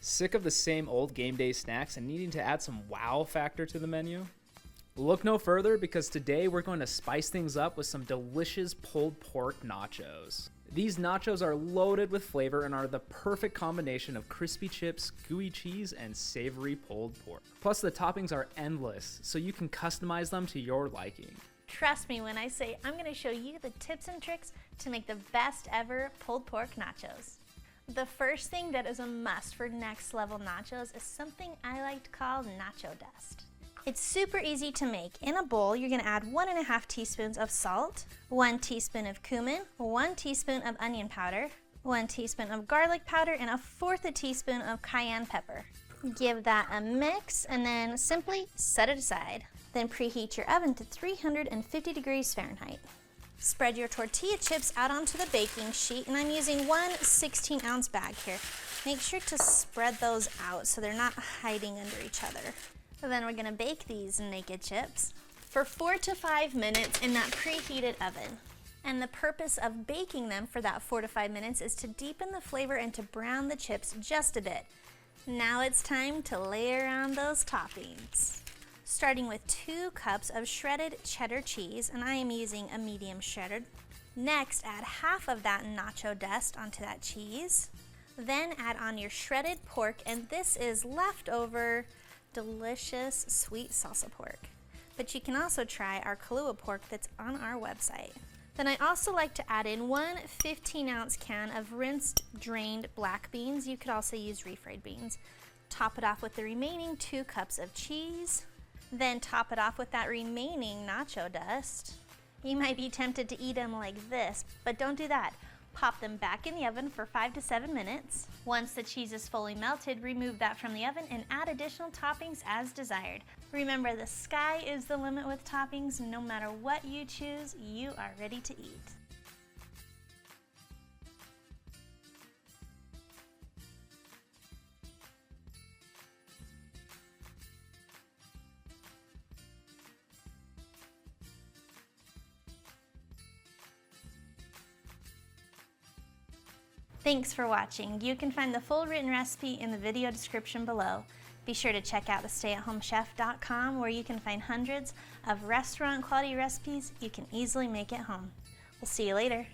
Sick of the same old game day snacks and needing to add some wow factor to the menu? Look no further, because today we're going to spice things up with some delicious pulled pork nachos. These nachos are loaded with flavor and are the perfect combination of crispy chips, gooey cheese, and savory pulled pork. Plus, the toppings are endless, so you can customize them to your liking. Trust me when I say I'm going to show you the tips and tricks to make the best ever pulled pork nachos. The first thing that is a must for next level nachos is something I like to call Nacho Dust. It's super easy to make. In a bowl, you're gonna add 1.5 teaspoons of salt, 1 teaspoon of cumin, 1 teaspoon of onion powder, 1 teaspoon of garlic powder, and 1/4 teaspoon of cayenne pepper. Give that a mix and then simply set it aside. Then preheat your oven to 350 degrees Fahrenheit. Spread your tortilla chips out onto the baking sheet, and I'm using one 16-ounce bag here. Make sure to spread those out so they're not hiding under each other. Then we're gonna bake these naked chips for 4 to 5 minutes in that preheated oven. And the purpose of baking them for that 4 to 5 minutes is to deepen the flavor and to brown the chips just a bit. Now it's time to layer on those toppings. Starting with 2 cups of shredded cheddar cheese, and I am using a medium shredded. Next, add half of that nacho dust onto that cheese. Then add on your shredded pork, and this is leftover delicious sweet salsa pork. But you can also try our Kahlua pork that's on our website. Then I also like to add in one 15-ounce can of rinsed, drained black beans. You could also use refried beans. Top it off with the remaining 2 cups of cheese. Then top it off with that remaining nacho dust. You might be tempted to eat them like this, but don't do that. Pop them back in the oven for 5 to 7 minutes. Once the cheese is fully melted, remove that from the oven and add additional toppings as desired. Remember, the sky is the limit with toppings. No matter what you choose, you are ready to eat. Thanks for watching. You can find the full written recipe in the video description below. Be sure to check out thestayathomechef.com, where you can find hundreds of restaurant quality recipes you can easily make at home. We'll see you later.